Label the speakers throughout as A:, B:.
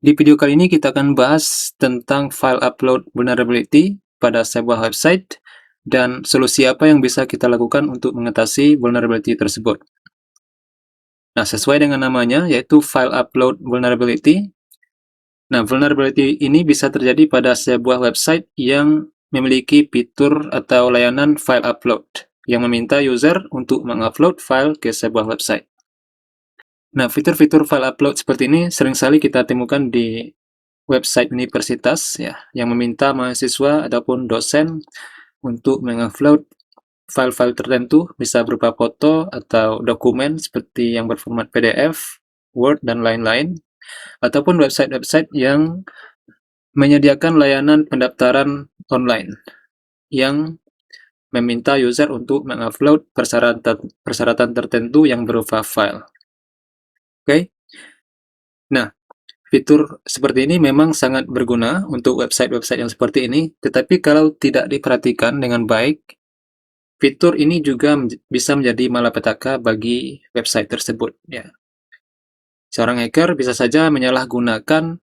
A: Di video kali ini kita akan bahas tentang file upload vulnerability pada sebuah website dan solusi apa yang bisa kita lakukan untuk mengatasi vulnerability tersebut. Nah, sesuai dengan namanya, yaitu file upload vulnerability. Nah, vulnerability ini bisa terjadi pada sebuah website yang memiliki fitur atau layanan file upload yang meminta user untuk mengupload file ke sebuah website. Nah, fitur-fitur file upload seperti ini seringkali kita temukan di website universitas ya, yang meminta mahasiswa ataupun dosen untuk mengupload file-file tertentu, bisa berupa foto atau dokumen seperti yang berformat PDF, Word, dan lain-lain, ataupun website-website yang menyediakan layanan pendaftaran online yang meminta user untuk mengupload persyaratan tertentu yang berupa file. Oke? Nah, fitur seperti ini memang sangat berguna untuk website-website yang seperti ini, tetapi kalau tidak diperhatikan dengan baik, fitur ini juga bisa menjadi malapetaka bagi website tersebut. Ya. Seorang hacker bisa saja menyalahgunakan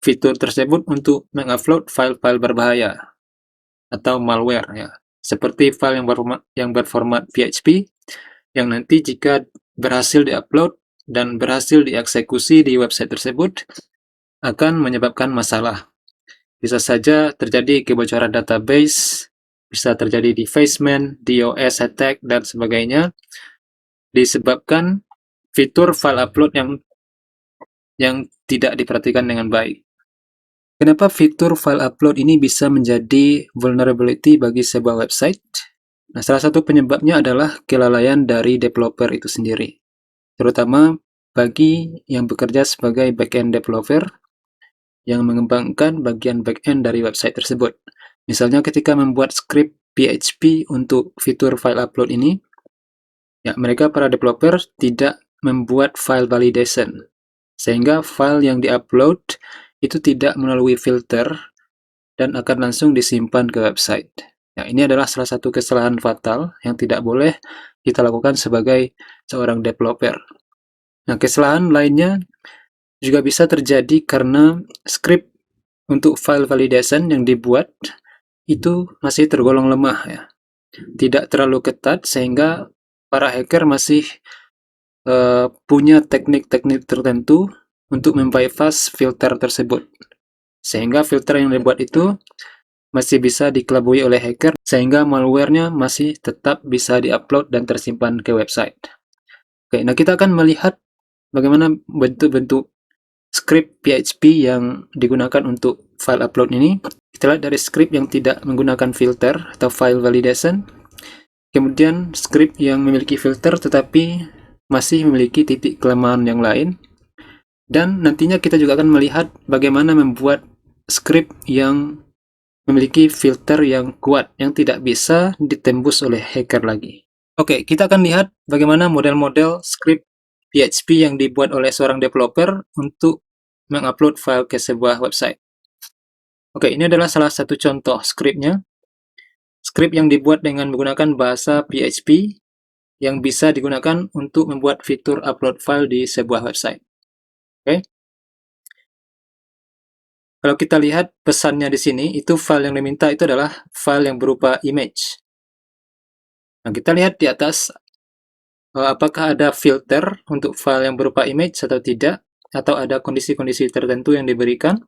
A: fitur tersebut untuk mengupload file-file berbahaya atau malware, ya. Seperti file yang berformat PHP, yang nanti jika berhasil diupload dan berhasil dieksekusi di website tersebut, akan menyebabkan masalah. Bisa saja terjadi kebocoran database, bisa terjadi defacement, DOS attack, dan sebagainya, disebabkan fitur file upload yang tidak diperhatikan dengan baik. Kenapa fitur file upload ini bisa menjadi vulnerability bagi sebuah website? Nah, salah satu penyebabnya adalah kelalaian dari developer itu sendiri, terutama bagi yang bekerja sebagai backend developer yang mengembangkan bagian backend dari website tersebut. Misalnya ketika membuat script PHP untuk fitur file upload ini, ya mereka para developer tidak membuat file validation, sehingga file yang diupload itu tidak melalui filter dan akan langsung disimpan ke website. Ya, ini adalah salah satu kesalahan fatal yang tidak boleh kita lakukan sebagai seorang developer. Nah, kesalahan lainnya juga bisa terjadi karena script untuk file validation yang dibuat itu masih tergolong lemah ya. Tidak terlalu ketat sehingga para hacker masih punya teknik-teknik tertentu untuk membypass filter tersebut. Sehingga filter yang dibuat itu masih bisa dikelabui oleh hacker sehingga malware-nya masih tetap bisa diupload dan tersimpan ke website. Oke, nah kita akan melihat bagaimana bentuk-bentuk script PHP yang digunakan untuk file upload ini. Kita lihat dari script yang tidak menggunakan filter atau file validation, kemudian script yang memiliki filter tetapi masih memiliki titik kelemahan yang lain, dan nantinya kita juga akan melihat bagaimana membuat script yang memiliki filter yang kuat yang tidak bisa ditembus oleh hacker lagi. Oke, kita akan lihat bagaimana model-model script PHP yang dibuat oleh seorang developer untuk mengupload file ke sebuah website. Oke, ini adalah salah satu contoh scriptnya. Script yang dibuat dengan menggunakan bahasa PHP yang bisa digunakan untuk membuat fitur upload file di sebuah website. Oke. Kalau kita lihat pesannya di sini, itu file yang diminta itu adalah file yang berupa image. Nah, kita lihat di atas apakah ada filter untuk file yang berupa image atau tidak, atau ada kondisi-kondisi tertentu yang diberikan.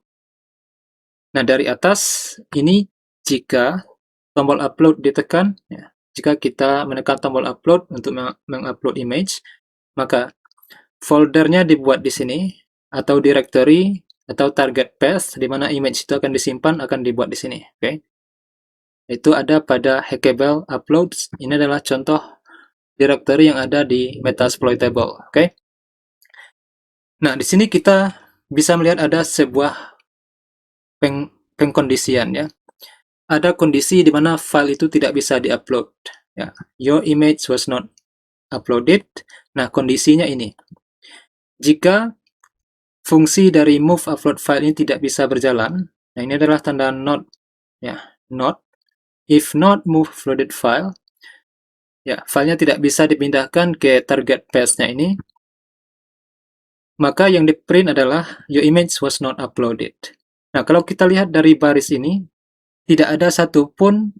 A: Nah, dari atas ini jika tombol upload ditekan, ya, jika kita menekan tombol upload untuk mengupload image, maka foldernya dibuat di sini, atau directory, atau target path, di mana image itu akan disimpan, akan dibuat di sini. Oke. Itu ada pada hackable uploads. Ini adalah contoh directory yang ada di Metasploitable. Oke. Nah, di sini kita bisa melihat ada sebuah pengkondisian ya. Ada kondisi di mana file itu tidak bisa diupload. Ya. Your image was not uploaded. Nah, kondisinya ini. Jika fungsi dari move upload file ini tidak bisa berjalan, nah ini adalah tanda not. Ya, not. If not move uploaded file, ya, filenya tidak bisa dipindahkan ke target path-nya ini, maka yang di print adalah your image was not uploaded. Nah, kalau kita lihat dari baris ini, tidak ada satupun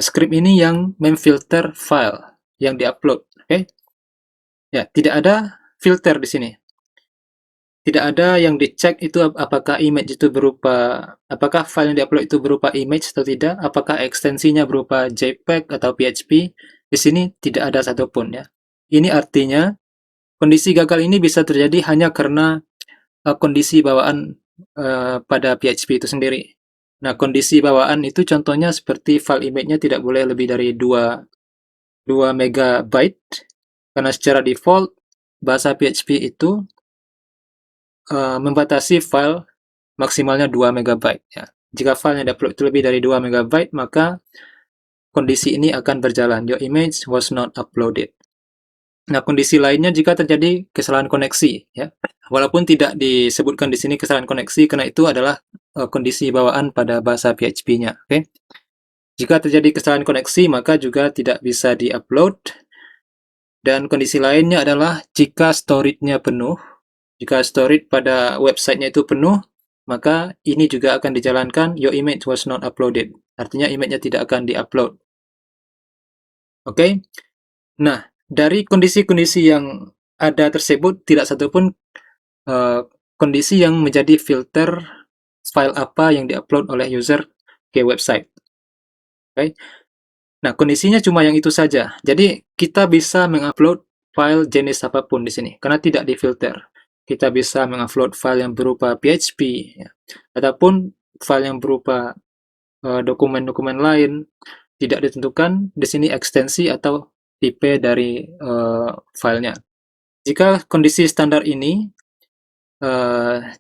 A: script ini yang memfilter file yang diupload. Oke, ya, tidak ada filter di sini. Tidak ada yang dicek itu apakah image itu berupa, apakah file yang diupload itu berupa image atau tidak, apakah ekstensinya berupa JPEG atau PHP. Di sini tidak ada satupun ya. Ini artinya kondisi gagal ini bisa terjadi hanya karena kondisi bawaan pada PHP itu sendiri. Nah, kondisi bawaan itu contohnya seperti file image-nya tidak boleh lebih dari 2 megabyte, karena secara default bahasa PHP itu membatasi file maksimalnya 2 megabyte ya. Jika file yang diupload itu lebih dari 2 megabyte, maka kondisi ini akan berjalan. Your image was not uploaded. Nah, kondisi lainnya jika terjadi kesalahan koneksi ya. Walaupun tidak disebutkan di sini kesalahan koneksi karena itu adalah kondisi bawaan pada bahasa PHP-nya, oke. Jika terjadi kesalahan koneksi, maka juga tidak bisa di-upload. Dan kondisi lainnya adalah jika storage-nya penuh. Jika storage pada website-nya itu penuh, maka ini juga akan dijalankan your image was not uploaded. Artinya image-nya tidak akan di-upload. Oke. Nah, dari kondisi-kondisi yang ada tersebut, tidak satupun kondisi yang menjadi filter file apa yang diupload oleh user ke website. Oke. Nah, kondisinya cuma yang itu saja. Jadi, kita bisa mengupload file jenis apapun di sini, karena tidak difilter. Kita bisa mengupload file yang berupa PHP, ya, ataupun file yang berupa dokumen-dokumen lain, tidak ditentukan di sini ekstensi atau tipe dari filenya. Jika kondisi standar ini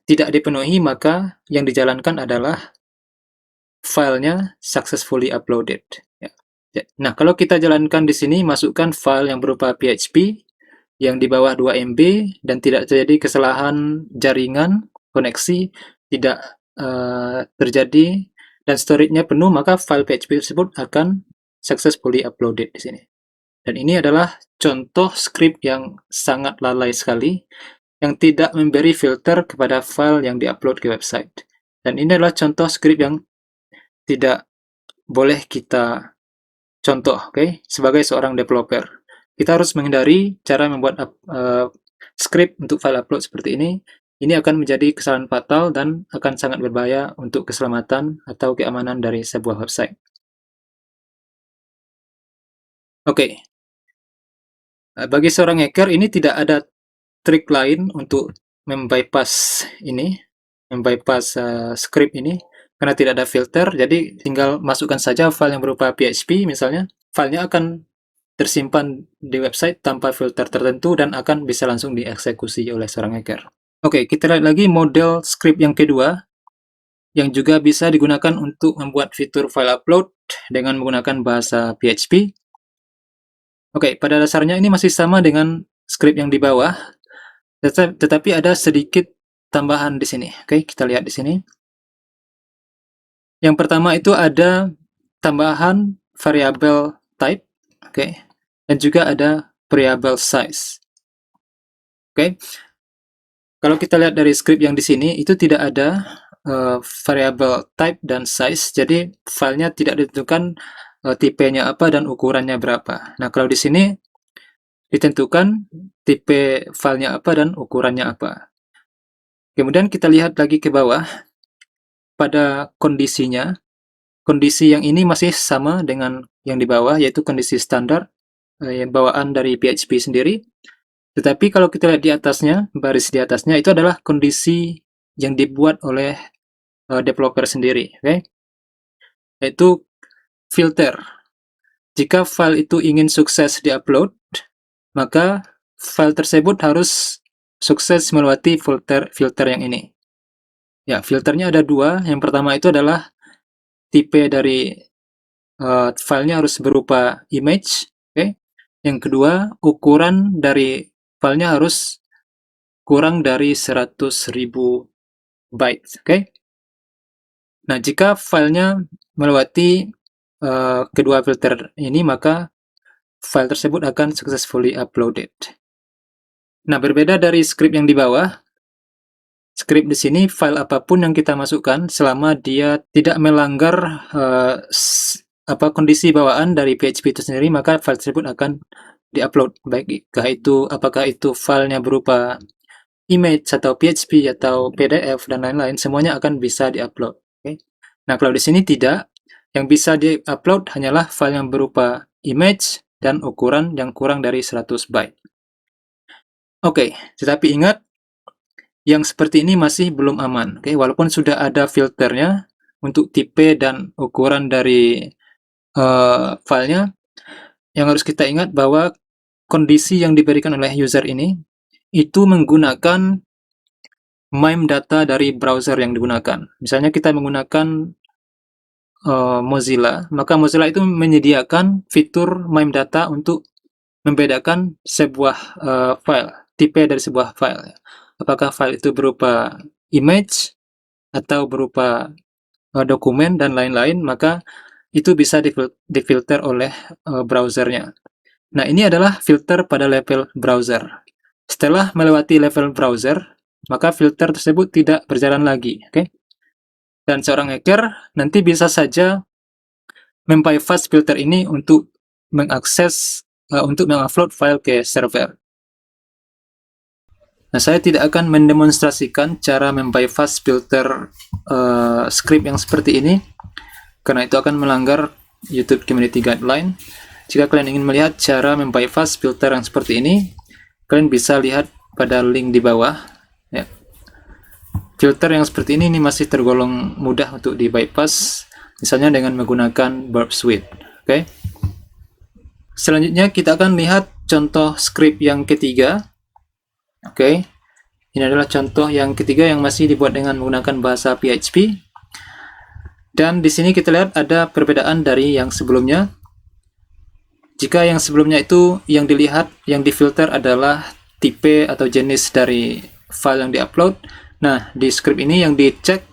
A: tidak dipenuhi, maka yang dijalankan adalah filenya successfully uploaded. Ya. Nah, kalau kita jalankan di sini, masukkan file yang berupa PHP yang di bawah 2 MB dan tidak terjadi kesalahan jaringan, koneksi, tidak terjadi, dan storage-nya penuh, maka file PHP tersebut akan successfully uploaded di sini. Dan ini adalah contoh script yang sangat lalai sekali, yang tidak memberi filter kepada file yang diupload ke website. Dan ini adalah contoh script yang tidak boleh kita contoh, oke, sebagai seorang developer. Kita harus menghindari cara membuat script untuk file upload seperti ini. Ini akan menjadi kesalahan fatal dan akan sangat berbahaya untuk keselamatan atau keamanan dari sebuah website. Oke, bagi seorang hacker ini tidak ada trik lain untuk membypass ini, membypass script ini, karena tidak ada filter. Jadi tinggal masukkan saja file yang berupa PHP misalnya, filenya akan tersimpan di website tanpa filter tertentu dan akan bisa langsung dieksekusi oleh seorang hacker. Oke, kita lihat lagi model script yang kedua, yang juga bisa digunakan untuk membuat fitur file upload dengan menggunakan bahasa PHP. Oke, pada dasarnya ini masih sama dengan script yang di bawah, tetapi ada sedikit tambahan di sini. Oke, kita lihat di sini. Yang pertama itu ada tambahan variable type, oke, dan juga ada variable size. Oke, kalau kita lihat dari script yang di sini, itu tidak ada variable type dan size, jadi filenya tidak ditentukan tipenya apa dan ukurannya berapa. Nah, kalau di sini ditentukan tipe filenya apa dan ukurannya apa. Kemudian kita lihat lagi ke bawah, pada kondisinya, kondisi yang ini masih sama dengan yang di bawah, yaitu kondisi standar yang bawaan dari PHP sendiri. Tetapi kalau kita lihat di atasnya, baris di atasnya, itu adalah kondisi yang dibuat oleh developer sendiri, okay? Yaitu filter. Jika file itu ingin sukses diupload, maka file tersebut harus sukses melewati filter yang ini. Ya, filternya ada dua. Yang pertama itu adalah tipe dari filenya harus berupa image, okay? Yang kedua, ukuran dari filenya harus kurang dari 100.000 bytes, okay? Nah, jika filenya melewati kedua filter ini, maka file tersebut akan successfully uploaded. Nah, berbeda dari script yang di bawah, script di sini file apapun yang kita masukkan selama dia tidak melanggar kondisi bawaan dari PHP itu sendiri, maka file tersebut akan diupload. Baik apakah itu filenya berupa image atau PHP atau PDF dan lain-lain, semuanya akan bisa diupload. Okay? Nah, kalau di sini tidak, yang bisa diupload hanyalah file yang berupa image dan ukuran yang kurang dari 100 byte. Oke, tetapi ingat, yang seperti ini masih belum aman. Oke, walaupun sudah ada filternya untuk tipe dan ukuran dari filenya, yang harus kita ingat bahwa kondisi yang diberikan oleh user ini itu menggunakan MIME data dari browser yang digunakan. Misalnya kita menggunakan Mozilla, maka Mozilla itu menyediakan fitur MIME data untuk membedakan sebuah file, tipe dari sebuah file. Apakah file itu berupa image atau berupa dokumen dan lain-lain, maka itu bisa difilter oleh browsernya. Nah, ini adalah filter pada level browser. Setelah melewati level browser, maka filter tersebut tidak berjalan lagi. Okay? Dan seorang hacker nanti bisa saja membypass filter ini untuk mengakses, untuk mengupload file ke server. Nah, saya tidak akan mendemonstrasikan cara membypass filter script yang seperti ini, karena itu akan melanggar YouTube Community Guideline. Jika kalian ingin melihat cara membypass filter yang seperti ini, kalian bisa lihat pada link di bawah. Ya. Filter yang seperti ini masih tergolong mudah untuk di-bypass, misalnya dengan menggunakan Burp Suite. Okay? Selanjutnya kita akan lihat contoh script yang ketiga. Oke, ini adalah contoh yang ketiga yang masih dibuat dengan menggunakan bahasa PHP. Dan di sini kita lihat ada perbedaan dari yang sebelumnya. Jika yang sebelumnya itu yang dilihat, yang difilter adalah tipe atau jenis dari file yang diupload. Nah, di script ini yang dicek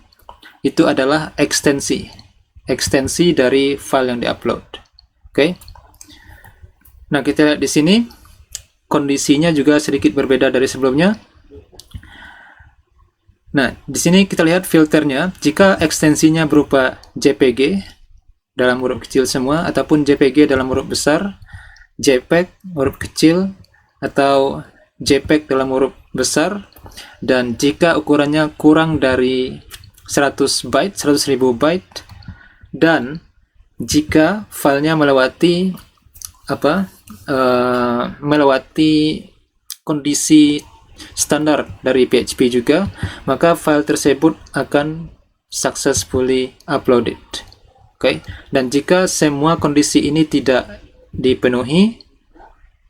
A: itu adalah ekstensi dari file yang diupload. Oke. Nah, kita lihat di sini kondisinya juga sedikit berbeda dari sebelumnya. Nah, di sini kita lihat filternya. Jika ekstensinya berupa JPG dalam huruf kecil semua, ataupun JPG dalam huruf besar, JPEG huruf kecil, atau JPEG dalam huruf besar, dan jika ukurannya kurang dari 100 byte, 100.000 byte, dan jika filenya melewati kondisi standar dari PHP juga, maka file tersebut akan successfully uploaded. Okay? Dan jika semua kondisi ini tidak dipenuhi,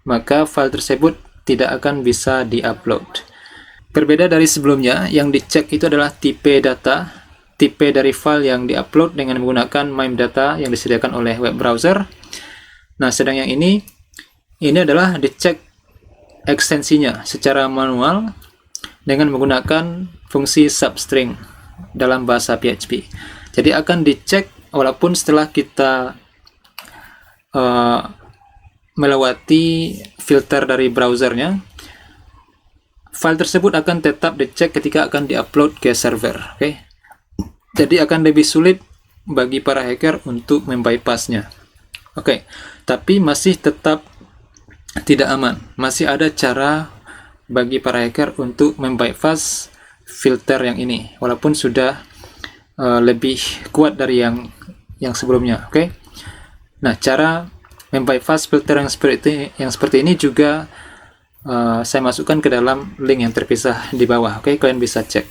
A: maka file tersebut tidak akan bisa diupload. Berbeda dari sebelumnya, yang dicek itu adalah tipe data, tipe dari file yang diupload dengan menggunakan MIME data yang disediakan oleh web browser. Nah, sedang yang ini adalah dicek ekstensinya secara manual dengan menggunakan fungsi substring dalam bahasa PHP. Jadi akan dicek walaupun setelah kita melewati filter dari browsernya, file tersebut akan tetap dicek ketika akan diupload ke server. Okay? Jadi akan lebih sulit bagi para hacker untuk membypassnya. Oke, tapi masih tetap tidak aman. Masih ada cara bagi para hacker untuk membypass filter yang ini, walaupun sudah lebih kuat dari yang sebelumnya. Oke. Nah, cara membypass filter yang seperti ini juga saya masukkan ke dalam link yang terpisah di bawah. Oke, kalian bisa cek.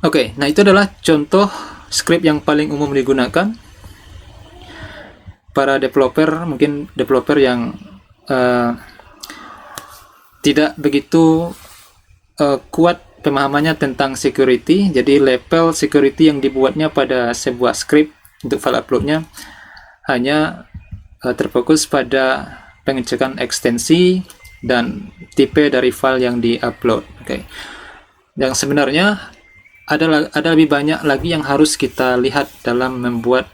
A: Oke, nah itu adalah contoh script yang paling umum digunakan. Para developer, mungkin developer yang tidak begitu kuat pemahamannya tentang security, jadi level security yang dibuatnya pada sebuah script untuk file uploadnya hanya terfokus pada pengecekan ekstensi dan tipe dari file yang di-upload. Okay. Yang sebenarnya ada lebih banyak lagi yang harus kita lihat dalam membuat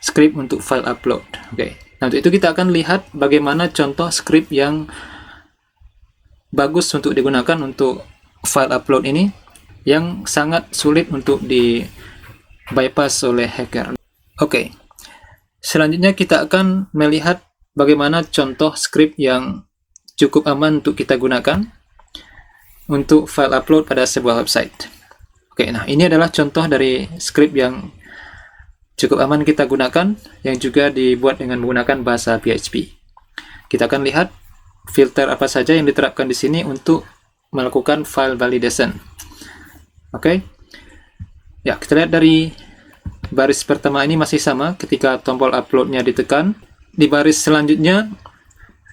A: script untuk file upload. Oke. Nah, untuk itu kita akan lihat bagaimana contoh script yang bagus untuk digunakan untuk file upload ini, yang sangat sulit untuk di bypass oleh hacker. Oke, selanjutnya kita akan melihat bagaimana contoh script yang cukup aman untuk kita gunakan untuk file upload pada sebuah website. Oke, nah ini adalah contoh dari script yang cukup aman kita gunakan, yang juga dibuat dengan menggunakan bahasa PHP. Kita akan lihat filter apa saja yang diterapkan di sini untuk melakukan file validation. Oke, ya, kita lihat dari baris pertama ini masih sama ketika tombol uploadnya ditekan. Di baris selanjutnya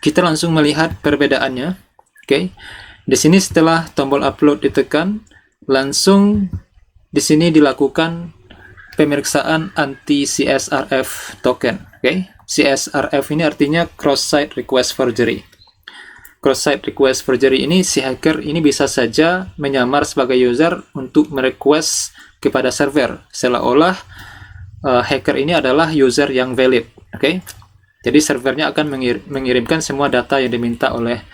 A: kita langsung melihat perbedaannya. Oke, di sini setelah tombol upload ditekan, langsung di sini dilakukan pemeriksaan anti CSRF token. Oke, CSRF ini artinya cross-site request forgery. Cross-site request forgery ini, si hacker ini bisa saja menyamar sebagai user untuk merequest kepada server, seolah-olah hacker ini adalah user yang valid. Oke, jadi servernya akan mengirimkan semua data yang diminta oleh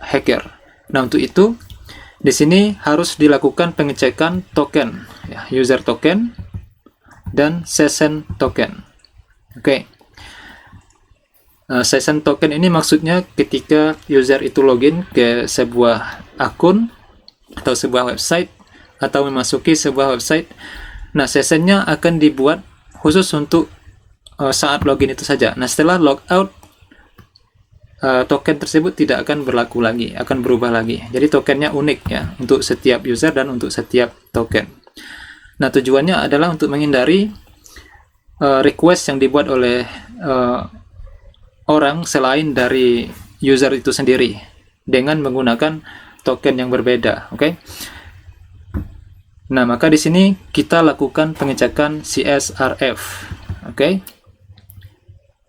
A: hacker. Nah, untuk itu di sini harus dilakukan pengecekan token, ya, user token dan session token. Oke. Session token ini maksudnya ketika user itu login ke sebuah akun atau sebuah website atau memasuki sebuah website, nah sessionnya akan dibuat khusus untuk saat login itu saja. Nah, setelah logout, token tersebut tidak akan berlaku lagi, akan berubah lagi. Jadi tokennya unik, ya, untuk setiap user dan untuk setiap token. Nah, tujuannya adalah untuk menghindari request yang dibuat oleh orang selain dari user itu sendiri dengan menggunakan token yang berbeda. Oke. Nah, maka di sini kita lakukan pengecekan CSRF. Oke.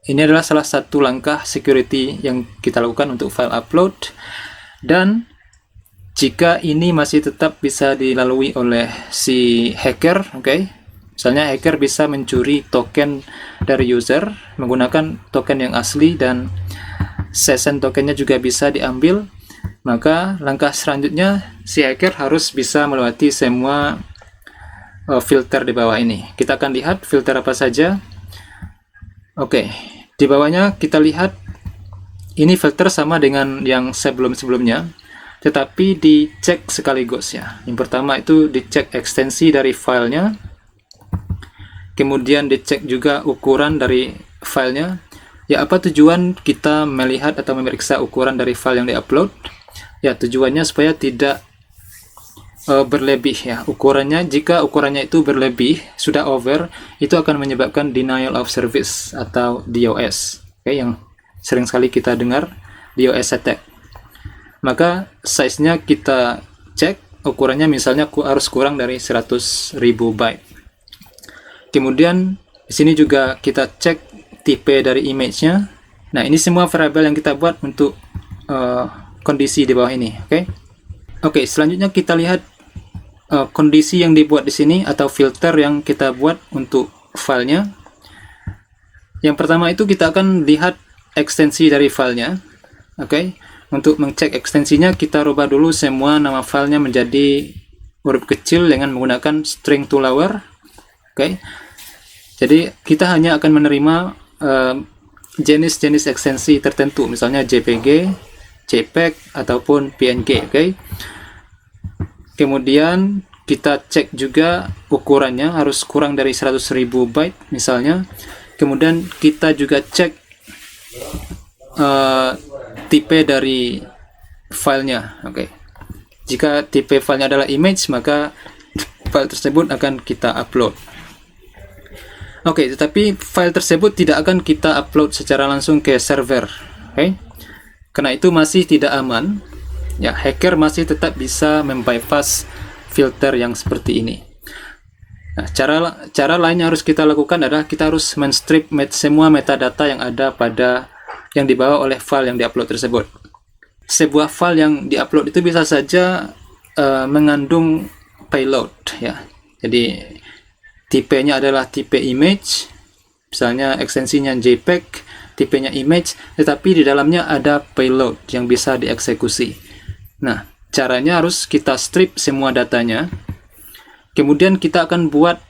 A: Ini adalah salah satu langkah security yang kita lakukan untuk file upload, dan jika ini masih tetap bisa dilalui oleh si hacker, oke. Misalnya hacker bisa mencuri token dari user menggunakan token yang asli dan session tokennya juga bisa diambil, maka langkah selanjutnya si hacker harus bisa melewati semua filter di bawah ini. Kita akan lihat filter apa saja. Oke, di bawahnya kita lihat ini filter sama dengan yang sebelum-sebelumnya, tetapi dicek sekaligus, ya. Yang pertama itu dicek ekstensi dari filenya, kemudian dicek juga ukuran dari filenya. Ya, apa tujuan kita melihat atau memeriksa ukuran dari file yang diupload? Ya, tujuannya supaya tidak berlebih, ya, ukurannya. Jika ukurannya itu berlebih, sudah over, itu akan menyebabkan denial of service atau DOS, oke, yang sering sekali kita dengar, DOS attack. Maka size-nya kita cek, ukurannya misalnya harus kurang dari 100.000 byte. Kemudian di sini juga kita cek tipe dari image-nya. Nah, ini semua variabel yang kita buat untuk kondisi di bawah ini, oke. Oke, selanjutnya kita lihat kondisi yang dibuat di sini atau filter yang kita buat untuk filenya. Yang pertama itu kita akan lihat ekstensi dari filenya, oke. Untuk mengecek ekstensinya, kita rubah dulu semua nama filenya menjadi huruf kecil dengan menggunakan string to lower, oke. Jadi kita hanya akan menerima jenis-jenis ekstensi tertentu, misalnya JPG, JPEG, ataupun PNG, oke. Kemudian kita cek juga ukurannya harus kurang dari 100.000 byte misalnya. Kemudian kita juga cek tipe dari filenya, oke. Jika tipe filenya adalah image, maka file tersebut akan kita upload. Oke, tetapi file tersebut tidak akan kita upload secara langsung ke server, oke. Karena itu masih tidak aman, ya, hacker masih tetap bisa membypass filter yang seperti ini. Nah, cara lain yang harus kita lakukan adalah kita harus men-strip semua metadata yang ada yang dibawa oleh file yang diupload tersebut. Sebuah file yang diupload itu bisa saja mengandung payload, ya. Jadi tipenya adalah tipe image, misalnya ekstensinya JPEG, tipenya image, tetapi di dalamnya ada payload yang bisa dieksekusi. Nah, caranya harus kita strip semua datanya, kemudian kita akan buat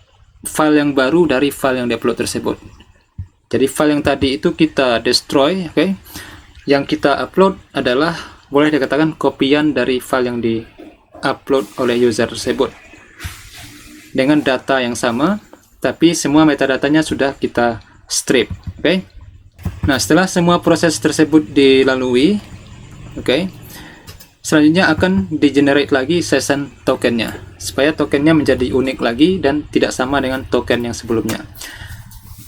A: file yang baru dari file yang diupload tersebut. Jadi file yang tadi itu kita destroy, oke? Yang kita upload adalah boleh dikatakan kopian dari file yang di-upload oleh user tersebut dengan data yang sama, tapi semua metadatanya sudah kita strip, oke? Nah, setelah semua proses tersebut dilalui, oke, selanjutnya akan di-generate lagi session tokennya, supaya tokennya menjadi unik lagi dan tidak sama dengan token yang sebelumnya.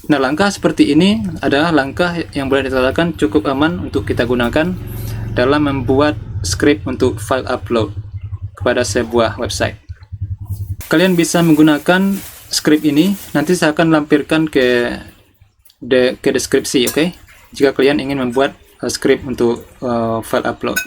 A: Nah, langkah seperti ini adalah langkah yang boleh dikatakan cukup aman untuk kita gunakan dalam membuat script untuk file upload kepada sebuah website. Kalian bisa menggunakan script ini, nanti saya akan lampirkan ke deskripsi, oke? Jika kalian ingin membuat script untuk file upload.